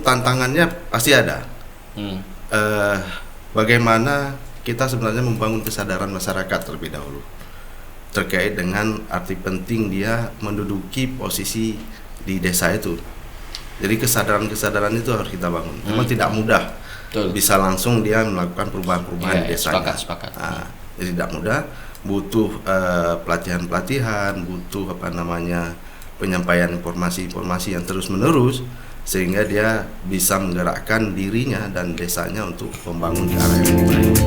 tantangannya pasti ada. Hmm. Bagaimana kita sebenarnya membangun kesadaran masyarakat terlebih dahulu terkait dengan arti penting dia menduduki posisi di desa itu. Jadi kesadaran itu harus kita bangun. Memang tidak mudah. Betul. Bisa langsung dia melakukan perubahan-perubahan di desanya. Sepakat. Jadi tidak mudah. Butuh pelatihan-pelatihan, butuh penyampaian informasi yang terus-menerus sehingga dia bisa menggerakkan dirinya dan desanya untuk membangun ke arah yang lebih baik.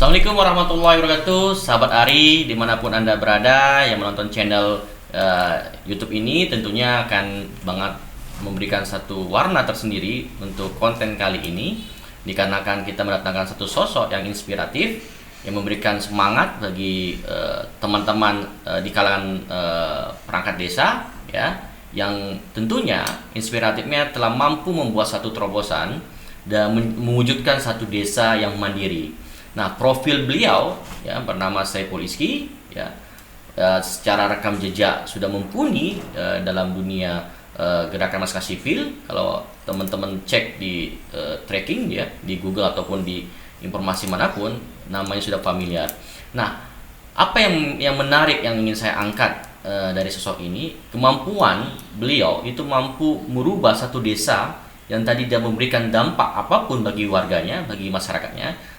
Assalamualaikum warahmatullahi wabarakatuh, sahabat Ari dimanapun Anda berada yang menonton channel YouTube ini, tentunya akan banget memberikan satu warna tersendiri untuk konten kali ini, dikarenakan kita mendatangkan satu sosok yang inspiratif yang memberikan semangat bagi teman-teman di kalangan perangkat desa, ya, yang tentunya inspiratifnya telah mampu membuat satu terobosan dan mewujudkan satu desa yang mandiri. Nah, profil beliau ya bernama Saiful Izki, ya, secara rekam jejak sudah mumpuni dalam dunia gerakan masyarakat sipil. Kalau teman-teman cek di tracking ya di Google ataupun di informasi manapun, namanya sudah familiar. Nah, apa yang menarik yang ingin saya angkat dari sosok ini, kemampuan beliau itu mampu merubah satu desa yang tadi dia memberikan dampak apapun bagi warganya, bagi masyarakatnya,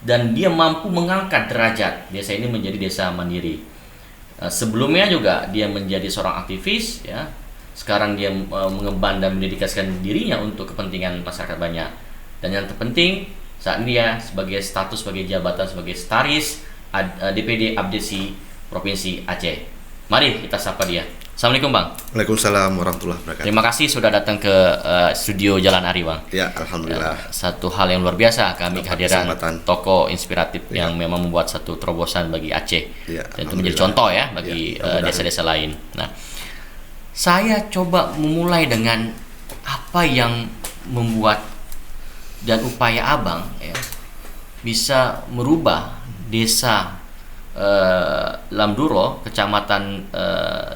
dan dia mampu mengangkat derajat desa ini menjadi desa mandiri. Sebelumnya juga dia menjadi seorang aktivis, ya. Sekarang dia mengemban dan mendedikasikan dirinya untuk kepentingan masyarakat banyak. Dan yang terpenting saat ini dia sebagai status sebagai jabatan sebagai Staris DPD Abdesi Provinsi Aceh. Mari kita sapa dia. Assalamualaikum Bang. Waalaikumsalam warahmatullahi wabarakatuh. Terima kasih sudah datang ke studio Jalan Ari Bang. Ya, alhamdulillah. Satu hal yang luar biasa kami kehadiran tokoh inspiratif ya, yang memang membuat satu terobosan bagi Aceh, ya, dan itu menjadi contoh ya bagi desa-desa lain. Nah, saya coba memulai dengan apa yang membuat dan upaya Abang ya bisa merubah desa Lamduro, Kecamatan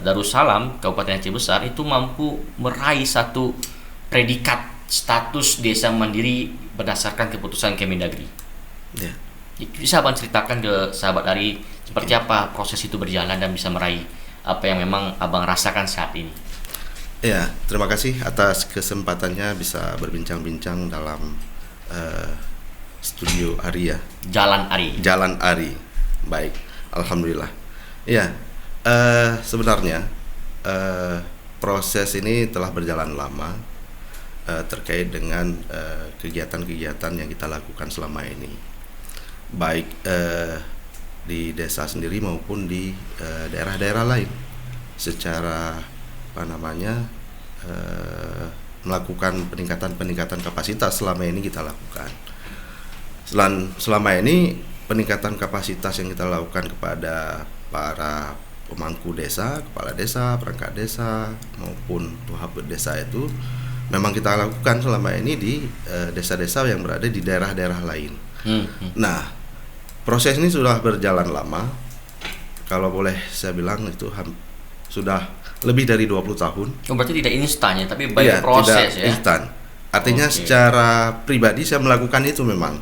Darussalam, Kabupaten Aceh Besar itu mampu meraih satu predikat status desa mandiri berdasarkan keputusan Kemendagri. Ya. Bisa Abang ceritakan ke sahabat Ari seperti apa proses itu berjalan dan bisa meraih apa yang memang Abang rasakan saat ini? Ya, terima kasih atas kesempatannya bisa berbincang-bincang dalam studio Ari ya. Jalan Ari. Jalan Ari. Baik, alhamdulillah. Ya, sebenarnya proses ini telah berjalan lama terkait dengan kegiatan-kegiatan yang kita lakukan selama ini, baik di desa sendiri maupun di daerah-daerah lain, secara melakukan peningkatan kapasitas selama ini kita lakukan. Selama ini peningkatan kapasitas yang kita lakukan kepada para pemangku desa, kepala desa, perangkat desa maupun wahabut desa itu memang kita lakukan selama ini di desa-desa yang berada di daerah-daerah lain. Nah, proses ini sudah berjalan lama. Kalau boleh saya bilang itu sudah lebih dari 20 tahun. Oh, berarti tidak instan ya, tapi banyak proses tidak ya. Instan. Artinya secara pribadi saya melakukan itu memang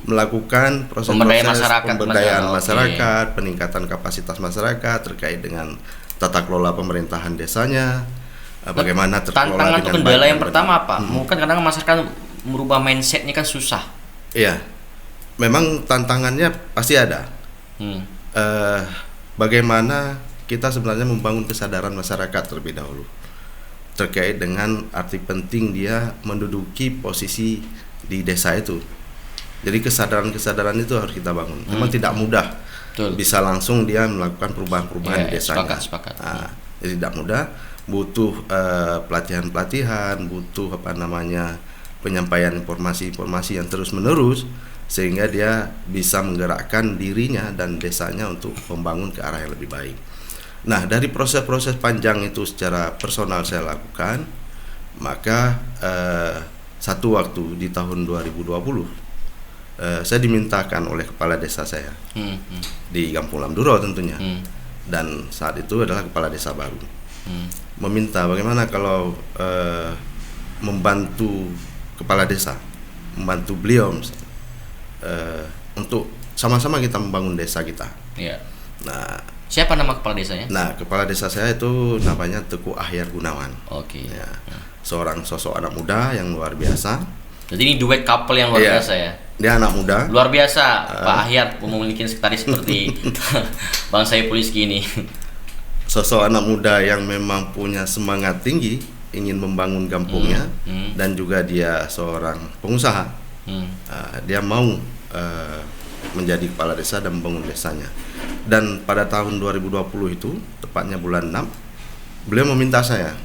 melakukan proses-proses pemberdayaan masyarakat, peningkatan kapasitas masyarakat terkait dengan tata kelola pemerintahan desanya, bagaimana terkelola. Tantangan atau kendala yang pertama apa? Mungkin kadang masyarakat merubah mindsetnya kan susah. Iya, memang tantangannya pasti ada. Bagaimana kita sebenarnya membangun kesadaran masyarakat terlebih dahulu terkait dengan arti penting dia menduduki posisi di desa itu. Jadi kesadaran itu harus kita bangun. Memang tidak mudah. Betul. Bisa langsung dia melakukan perubahan-perubahan di desanya. Sepakat. Jadi tidak mudah. butuh pelatihan-pelatihan, butuh penyampaian informasi-informasi yang terus-menerus, sehingga dia bisa menggerakkan dirinya dan desanya untuk membangun ke arah yang lebih baik. Nah, dari proses-proses panjang itu secara personal saya lakukan, maka satu waktu di tahun 2020 saya dimintakan oleh kepala desa saya di Kampung Lamduro tentunya, dan saat itu adalah kepala desa baru, meminta bagaimana kalau membantu kepala desa, membantu beliau untuk sama-sama kita membangun desa kita. Iya. Nah, siapa nama kepala desanya? Nah, kepala desa saya itu namanya Teguh Ahyar Gunawan. Oke. Ya, seorang sosok anak muda yang luar biasa. Jadi ini duet couple yang luar biasa ya. Dia anak muda. Luar biasa, Pak Ahyar memiliki sekretaris seperti Bang Saiful Rizky ini. Sosok anak muda yang memang punya semangat tinggi, ingin membangun kampungnya, dan juga dia seorang pengusaha. Dia mau menjadi kepala desa dan membangun desanya. Dan pada tahun 2020 itu, tepatnya bulan 6, beliau meminta saya,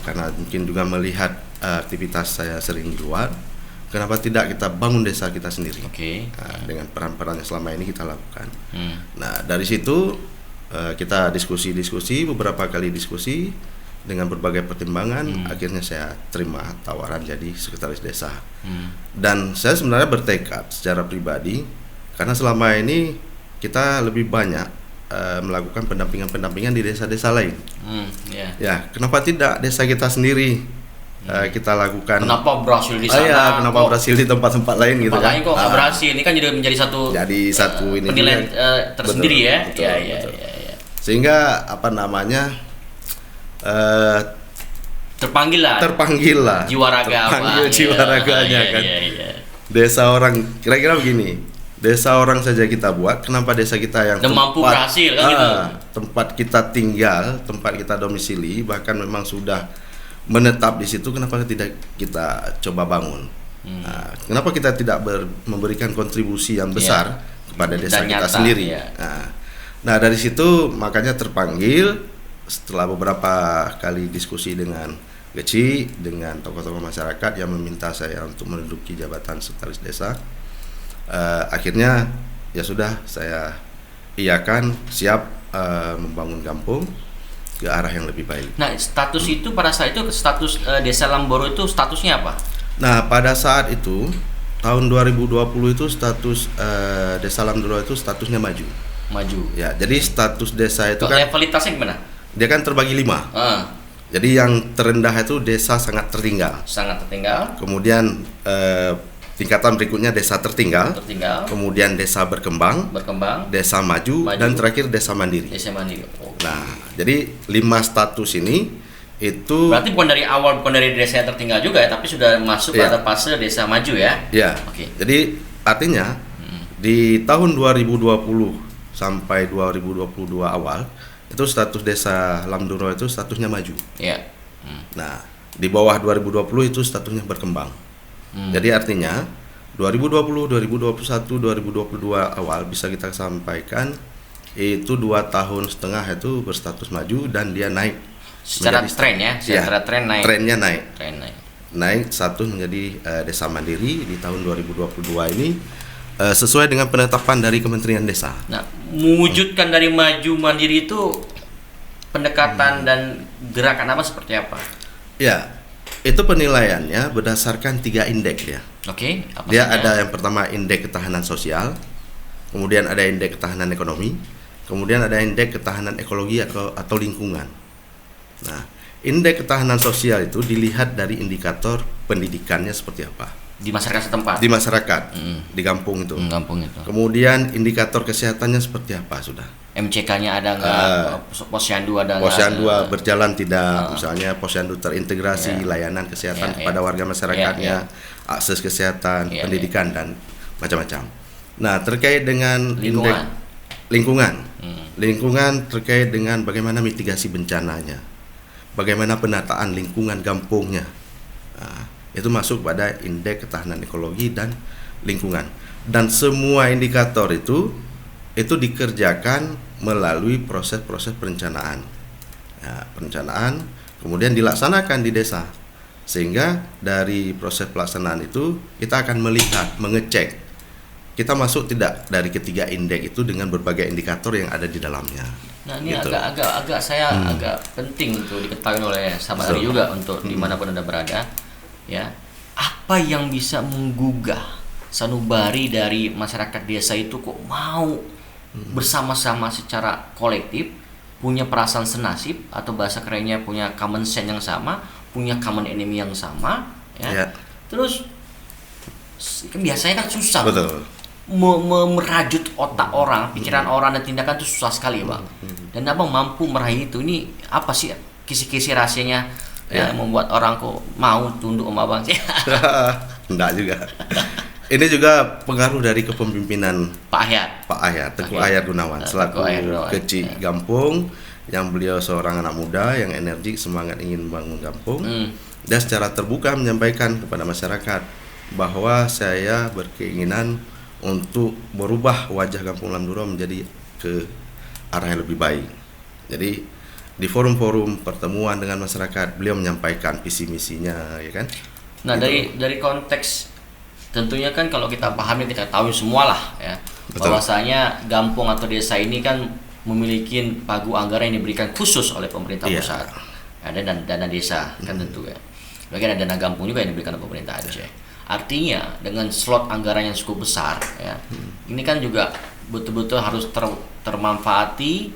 karena mungkin juga melihat aktivitas saya sering di luar, kenapa tidak kita bangun desa kita sendiri? Dengan peran-peran yang selama ini kita lakukan. Nah, dari situ kita diskusi beberapa kali diskusi dengan berbagai pertimbangan, akhirnya saya terima tawaran jadi sekretaris desa. Dan saya sebenarnya bertekad secara pribadi, karena selama ini kita lebih banyak melakukan pendampingan di desa-desa lain. Ya, kenapa tidak desa kita sendiri kita lakukan? Kenapa berhasil di sana? Kenapa berhasil di tempat-tempat lain gitu kan? Lain kok nggak berhasil? Ini kan menjadi satu ini penilaian tersendiri. Betul, ya. Sehingga terpanggil lah jiwa raganya kan. Desa orang, kira-kira begini, desa orang saja kita buat, kenapa desa kita yang mampu berhasil kan gitu. Tempat kita tinggal, tempat kita domisili, bahkan memang sudah menetap di situ, kenapa tidak kita coba bangun? Kenapa kita tidak memberikan kontribusi yang besar kepada desa kita sendiri? Nah, dari situ makanya terpanggil. Setelah beberapa kali diskusi dengan Geci, dengan tokoh-tokoh masyarakat yang meminta saya untuk menduduki jabatan sekretaris desa, akhirnya ya sudah, saya iakan, siap membangun kampung ke arah yang lebih baik. Nah, status itu pada saat itu, status desa Lamduro itu statusnya apa? Nah, pada saat itu tahun 2020 itu status desa Lamduro itu statusnya maju. Ya, jadi status desa itu kan levelitasnya gimana? Dia kan terbagi 5. Jadi yang terendah itu desa sangat tertinggal. Kemudian tingkatan berikutnya desa tertinggal. Kemudian desa berkembang. Desa maju. Dan terakhir desa mandiri. Nah, jadi 5 status ini itu berarti bukan dari awal, bukan dari desa yang tertinggal juga ya, tapi sudah masuk pada fase desa maju ya. Jadi artinya di tahun 2020 sampai 2022 awal itu status desa Lamduro itu statusnya maju. Nah, di bawah 2020 itu statusnya berkembang. Jadi artinya 2020, 2021, 2022 awal bisa kita sampaikan itu 2,5 tahun itu berstatus maju, dan dia naik secara tren ya, tren naik. Trennya naik. Naik status menjadi desa mandiri di tahun 2022 ini. Sesuai dengan penetapan dari Kementerian Desa. Nah, mewujudkan dari maju mandiri itu pendekatan dan gerakan apa, seperti apa? Ya, itu penilaiannya berdasarkan 3 indeks ya. Dia ada yang pertama indeks ketahanan sosial, kemudian ada indeks ketahanan ekonomi, kemudian ada indeks ketahanan ekologi atau lingkungan. Nah, indeks ketahanan sosial itu dilihat dari indikator pendidikannya seperti apa. Di masyarakat setempat. Di masyarakat, di kampung itu. Kemudian indikator kesehatannya seperti apa sudah. MCK-nya ada nggak? Posyandu ada nggak? Posyandu berjalan tidak? Misalnya posyandu terintegrasi, layanan kesehatan kepada warga masyarakatnya, akses kesehatan, pendidikan dan macam-macam. Nah, terkait dengan indeks lingkungan, lingkungan terkait dengan bagaimana mitigasi bencananya, bagaimana penataan lingkungan kampungnya. Itu masuk pada indeks ketahanan ekologi dan lingkungan, dan semua indikator itu dikerjakan melalui proses-proses perencanaan. Nah, perencanaan kemudian dilaksanakan di desa. Sehingga dari proses pelaksanaan itu kita akan melihat, mengecek kita masuk tidak dari ketiga indeks itu dengan berbagai indikator yang ada di dalamnya. Nah ini Gitu. agak saya agak penting untuk diketahui oleh sahabat Ari juga untuk dimanapun Anda berada, ya. Apa yang bisa menggugah sanubari dari masyarakat desa itu kok mau bersama-sama secara kolektif, punya perasaan senasib atau bahasa kerennya punya common sense yang sama, punya common enemy yang sama, ya. Ya. Terus biasanya kan susah Betul. merajut otak orang, pikiran orang dan tindakan itu susah sekali, Bang. Dan Abang mampu meraih itu. Ini apa sih kisi-kisi rahasianya yang membuat orang kok mau tunduk sama Abang? Enggak juga. Ini juga pengaruh dari kepemimpinan Pak Ahyar. Pak Ahyar, Teguh Oke. Ahyar Gunawan selaku Teguh Ahyar Gunawan, kecil Gampung, yang beliau seorang anak muda yang energik, semangat ingin membangun kampung, dan secara terbuka menyampaikan kepada masyarakat bahwa saya berkeinginan untuk merubah wajah Kampung Lamduro menjadi ke arah yang lebih baik. Jadi di forum-forum pertemuan dengan masyarakat beliau menyampaikan visi misinya, ya kan? Nah, Gitu. dari konteks tentunya kan kalau kita pahami, kita tahu semua lah ya, Betul. bahwasanya kampung atau desa ini kan memiliki pagu anggaran yang diberikan khusus oleh pemerintah Iya. pusat. Ada dana desa kan tentu ya. Bagian ada dana kampung juga yang diberikan oleh pemerintah Aceh. Artinya dengan slot anggaran yang cukup besar ya, ini kan juga betul-betul harus termanfaati,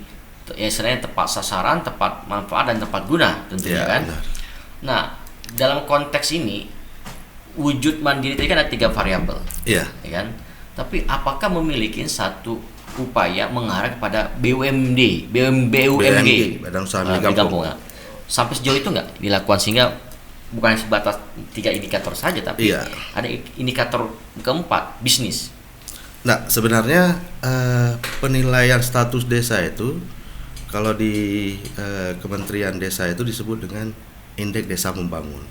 ya istilahnya tepat sasaran, tepat manfaat dan tepat guna tentunya Ya, kan. benar. Nah, dalam konteks ini wujud mandiri tadi kan ada 3 variabel, Iya. ya kan? Tapi apakah memiliki satu upaya mengarah kepada BUMD, BUMG, Badan Usaha milik Milik Kampung. ya? Sampai sejauh itu nggak dilakukan, sehingga bukan sebatas 3 indikator saja, tapi Iya. ada indikator keempat, bisnis. Nah, sebenarnya penilaian status desa itu kalau di Kementerian Desa itu disebut dengan Indeks Desa Membangun.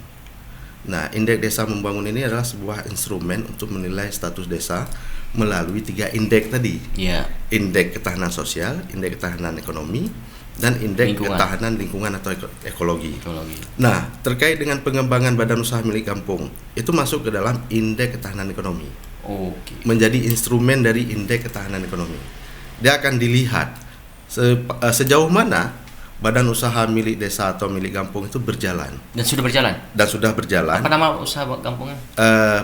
Nah, Indeks Desa Membangun ini adalah sebuah instrumen untuk menilai status desa melalui 3 indeks tadi. Ya, Indeks ketahanan sosial, indeks ketahanan ekonomi, dan indeks Lingkungan. ketahanan lingkungan atau ekologi. teknologi. Nah, terkait dengan pengembangan badan usaha milik kampung, itu masuk ke dalam indeks ketahanan ekonomi. Oke. Menjadi instrumen dari indeks ketahanan ekonomi. Dia akan dilihat sejauh mana badan usaha milik desa atau milik kampung itu berjalan Dan sudah berjalan. dan sudah berjalan. Apa nama usaha kampungnya?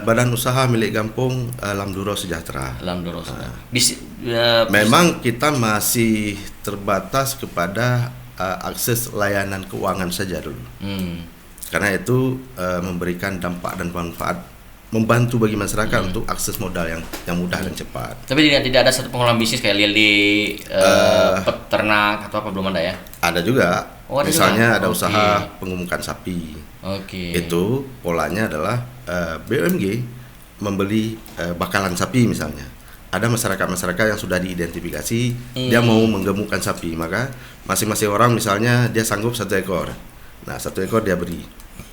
Badan usaha milik kampung Lamduro Sejahtera. Alhamdulillah. Memang kita masih terbatas kepada akses layanan keuangan saja dulu. Karena itu memberikan dampak dan manfaat, membantu bagi masyarakat untuk akses modal yang mudah dan cepat. Tapi tidak ada satu pengelolaan bisnis kayak lili, peternak atau apa, belum ada ya? Ada juga, Oh, ada misalnya juga. ada Oke. usaha pengemukan sapi. Oke. Itu polanya adalah BUMG membeli bakalan sapi misalnya. Ada masyarakat-masyarakat yang sudah diidentifikasi dia mau menggemukkan sapi, maka masing-masing orang misalnya dia sanggup 1 ekor. Nah, 1 ekor dia beri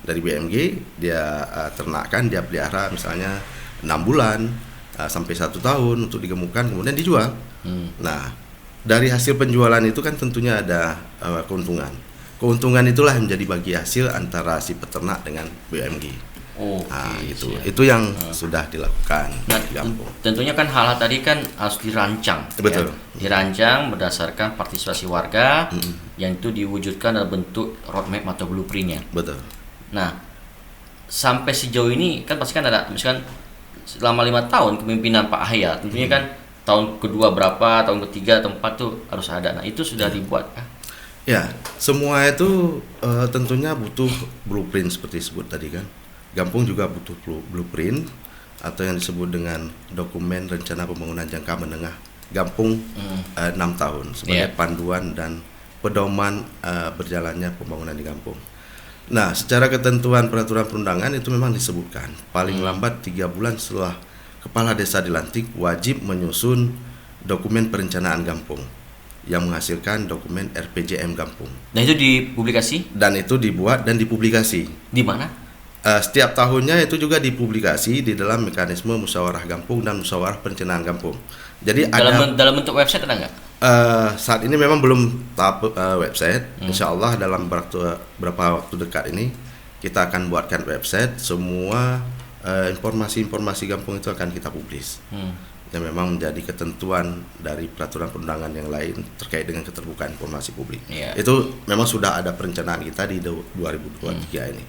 dari BUMG, dia ternakkan, dia pelihara misalnya 6 bulan sampai 1 tahun untuk digemukkan, kemudian dijual. Nah, dari hasil penjualan itu kan tentunya ada keuntungan. Keuntungan itulah yang menjadi bagi hasil antara si peternak dengan BUMG. Oke. Nah, gitu. siap. Itu yang sudah dilakukan Nah, di kampung. tentunya kan hal-hal tadi kan harus dirancang. Betul. Ya. Dirancang berdasarkan partisipasi warga yang itu diwujudkan dalam bentuk roadmap atau blueprintnya. Betul. Nah, sampai sejauh ini kan pasti kan ada, misalkan selama 5 tahun kepemimpinan Pak Ahyar, tentunya kan tahun kedua berapa, tahun ketiga, tempat tuh harus ada. Nah, itu sudah dibuat kah? Ya, semua itu tentunya butuh blueprint seperti disebut tadi kan. Kampung juga butuh blueprint atau yang disebut dengan dokumen rencana pembangunan jangka menengah Kampung 6 tahun sebagai panduan dan pedoman berjalannya pembangunan di kampung. Nah, secara ketentuan peraturan perundangan itu memang disebutkan paling lambat 3 bulan setelah kepala desa dilantik wajib menyusun dokumen perencanaan kampung yang menghasilkan dokumen RPJM kampung. Nah, itu dipublikasi Dan itu dibuat dan dipublikasi. di mana? Setiap tahunnya itu juga dipublikasi di dalam mekanisme musyawarah kampung dan musyawarah perencanaan kampung. Jadi ada Dalam bentuk website ada nggak? Saat ini memang belum tahap website. Insya Allah dalam beberapa waktu dekat ini kita akan buatkan website. Semua informasi-informasi Gampung itu akan kita publis. Yang memang menjadi ketentuan dari peraturan perundangan yang lain terkait dengan keterbukaan informasi publik. Itu memang sudah ada perencanaan kita di 2023 ini.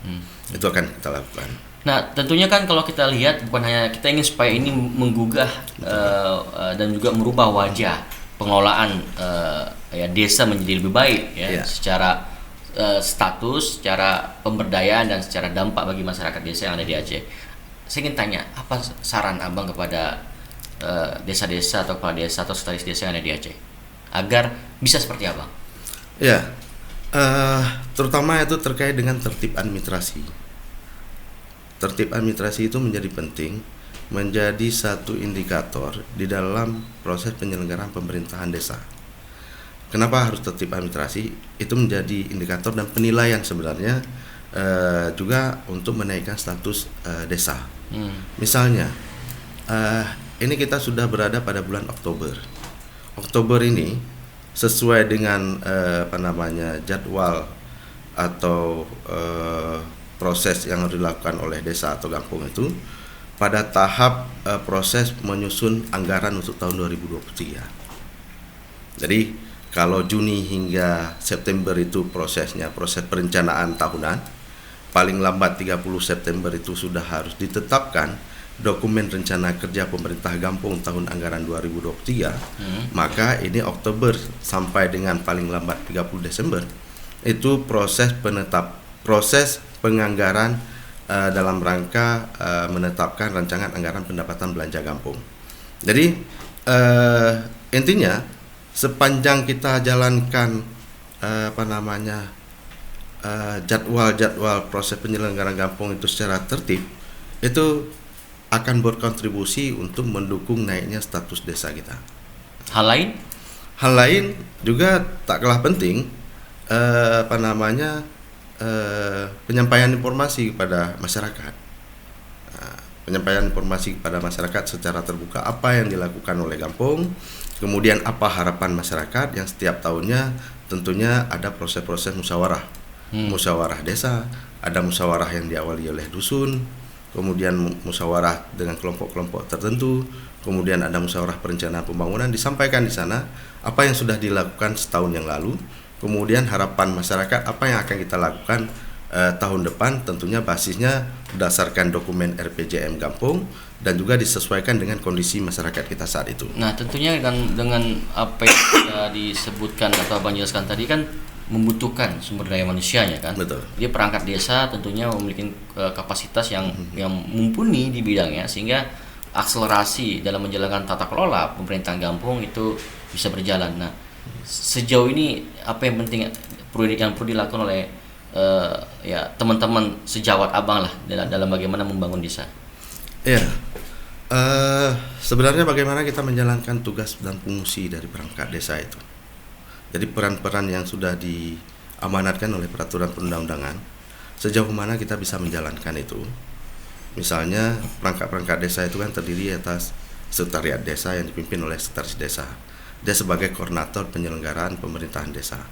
Itu akan kita lakukan. Nah, tentunya kan kalau kita lihat bukan hanya kita ingin supaya ini menggugah dan juga merubah wajah pengelolaan desa menjadi lebih baik secara status, secara pemberdayaan dan secara dampak bagi masyarakat desa yang ada di Aceh. Saya ingin tanya, apa saran Abang kepada desa-desa atau kepala desa atau sekretaris desa yang ada di Aceh agar bisa seperti Abang? Ya, terutama itu terkait dengan tertib administrasi. Tertib administrasi itu menjadi penting, menjadi satu indikator di dalam proses penyelenggaraan pemerintahan desa. Kenapa harus tertib administrasi? Itu menjadi indikator dan penilaian sebenarnya juga untuk menaikkan status desa. Misalnya, ini kita sudah berada pada bulan Oktober. Oktober ini sesuai dengan jadwal atau proses yang harus dilakukan oleh desa atau kampung itu pada tahap proses menyusun anggaran untuk tahun 2023. Jadi kalau Juni hingga September itu proses perencanaan tahunan, paling lambat 30 September itu sudah harus ditetapkan dokumen rencana kerja pemerintah Gampung tahun anggaran 2023. Maka ini Oktober sampai dengan paling lambat 30 Desember itu proses penganggaran dalam rangka menetapkan rancangan anggaran pendapatan belanja Gampung. Jadi intinya sepanjang kita jalankan jadwal proses penyelenggaraan Gampung itu secara tertib, itu akan berkontribusi untuk mendukung naiknya status desa kita. Hal lain juga tak kalah penting, penyampaian informasi kepada masyarakat. Penyampaian informasi kepada masyarakat secara terbuka apa yang dilakukan oleh Gampung, kemudian apa harapan masyarakat yang setiap tahunnya tentunya ada proses-proses musyawarah. Musyawarah desa, ada musyawarah yang diawali oleh dusun, kemudian musyawarah dengan kelompok-kelompok tertentu, kemudian ada musyawarah perencanaan pembangunan, disampaikan di sana apa yang sudah dilakukan setahun yang lalu, kemudian harapan masyarakat apa yang akan kita lakukan tahun depan, tentunya basisnya berdasarkan dokumen RPJM Gampung dan juga disesuaikan dengan kondisi masyarakat kita saat itu. Nah, tentunya dengan apa yang disebutkan atau Abang jelaskan tadi kan membutuhkan sumber daya manusianya kan. Betul. Jadi perangkat desa tentunya memiliki kapasitas yang mumpuni di bidangnya sehingga akselerasi dalam menjalankan tata kelola pemerintahan Gampung itu bisa berjalan. Nah, sejauh ini apa yang penting yang perlu dilakukan oleh teman-teman sejawat Abang lah dalam bagaimana membangun desa? Ya, sebenarnya bagaimana kita menjalankan tugas dan fungsi dari perangkat desa itu. Jadi peran-peran yang sudah diamanatkan oleh peraturan perundang-undangan, sejauh mana kita bisa menjalankan itu. Misalnya perangkat-perangkat desa itu kan terdiri atas sekretariat desa yang dipimpin oleh sekretaris desa. Dia sebagai koordinator penyelenggaraan pemerintahan desa.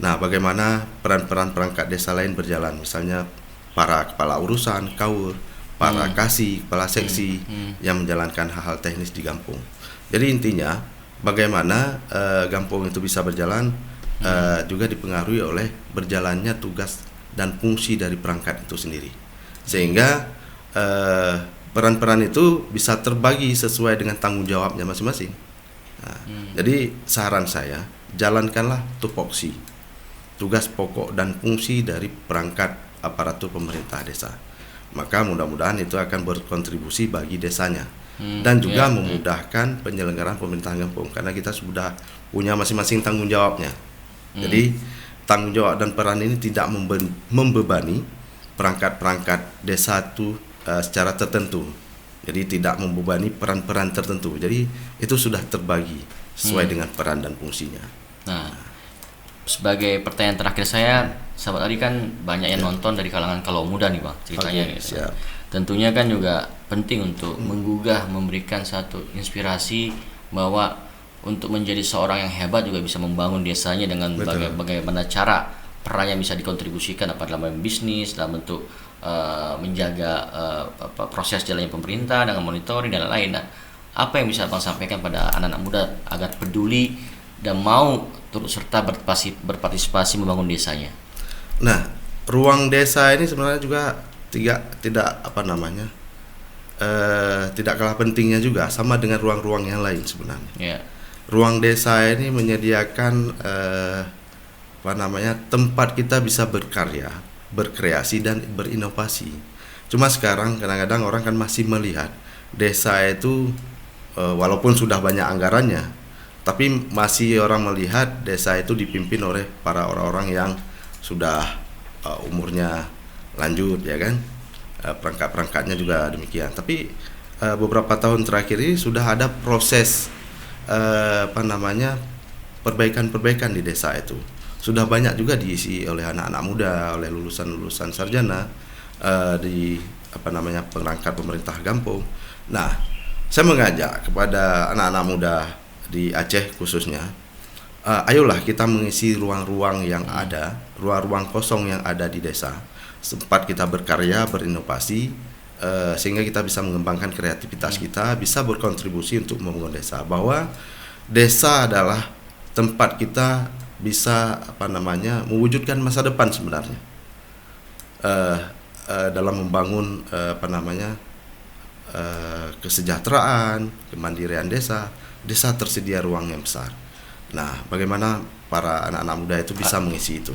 Nah, bagaimana peran-peran perangkat desa lain berjalan, misalnya para kepala urusan, kaur, para kasih, kepala seksi yang menjalankan hal-hal teknis di Gampung. Jadi intinya bagaimana Gampung itu bisa berjalan juga dipengaruhi oleh berjalannya tugas dan fungsi dari perangkat itu sendiri, sehingga peran-peran itu bisa terbagi sesuai dengan tanggung jawabnya masing-masing. Nah, jadi saran saya, jalankanlah tupoksi, tugas pokok dan fungsi dari perangkat aparatur pemerintah desa. Maka mudah-mudahan itu akan berkontribusi bagi desanya dan juga memudahkan penyelenggaraan pemerintahan Gampung karena kita sudah punya masing-masing tanggung jawabnya. Jadi tanggung jawab dan peran ini tidak membebani perangkat-perangkat desa itu secara tertentu. Jadi tidak membebani peran-peran tertentu. Jadi itu sudah terbagi sesuai dengan peran dan fungsinya. Nah, sebagai pertanyaan terakhir saya, sahabat Ari kan banyak yang nonton dari kalangan kalau muda nih Bang ceritanya. Siap. Tentunya kan juga penting untuk menggugah, memberikan satu inspirasi bahwa untuk menjadi seorang yang hebat juga bisa membangun desanya dengan Betul. bagaimana cara perannya bisa dikontribusikan apa dalam bisnis, dalam bentuk menjaga proses jalannya pemerintah dengan monitoring dan lain-lain. Nah, apa yang bisa Abang sampaikan pada anak-anak muda agar peduli dan mau turut serta berpartisipasi membangun desanya? Nah, ruang desa ini sebenarnya juga tidak apa namanya, tidak kalah pentingnya juga sama dengan ruang-ruang yang lain sebenarnya. Ya. Ruang desa ini menyediakan apa namanya, tempat kita bisa berkarya, berkreasi dan berinovasi. Cuma sekarang kadang-kadang orang kan masih melihat desa itu walaupun sudah banyak anggarannya, tapi masih orang melihat desa itu dipimpin oleh para orang-orang yang sudah umurnya lanjut, ya kan. Perangkat-perangkatnya juga demikian. Tapi beberapa tahun terakhir ini sudah ada proses apa namanya, perbaikan-perbaikan di desa itu. Sudah banyak juga diisi oleh anak-anak muda, oleh lulusan-lulusan sarjana di apa namanya, perangkat pemerintah kampung. Nah, saya mengajak kepada anak-anak muda di Aceh khususnya, ayolah kita mengisi ruang-ruang yang ada, ruang-ruang kosong yang ada di desa, sempat kita berkarya, berinovasi, sehingga kita bisa mengembangkan kreativitas kita, bisa berkontribusi untuk membangun desa. Bahwa desa adalah tempat kita bisa apa namanya, mewujudkan masa depan sebenarnya, dalam membangun apa namanya, kesejahteraan, kemandirian desa. Desa tersedia ruang yang besar. Nah, bagaimana para anak-anak muda itu bisa mengisi itu?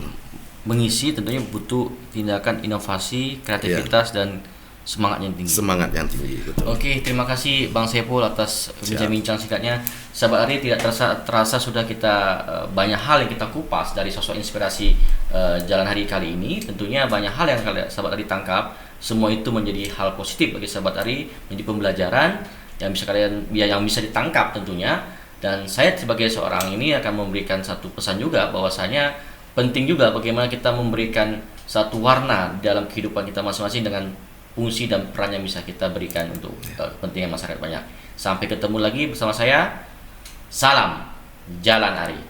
Mengisi tentunya butuh tindakan inovasi, kreativitas dan semangat yang tinggi. Semangat yang tinggi, betul. Oke, terima kasih Bang Saiful atas bincang-bincang singkatnya. Sahabat Ari, tidak terasa sudah kita banyak hal yang kita kupas dari sosok inspirasi Jalan Hari kali ini. Tentunya banyak hal yang sahabat Ari tangkap. Semua itu menjadi hal positif bagi sahabat Ari, menjadi pembelajaran yang bisa ditangkap tentunya. Dan saya sebagai seorang ini akan memberikan satu pesan juga, bahwasanya penting juga bagaimana kita memberikan satu warna dalam kehidupan kita masing-masing dengan fungsi dan peran yang bisa kita berikan untuk kepentingan masyarakat banyak. Sampai ketemu lagi bersama saya. Salam Jalan Ari.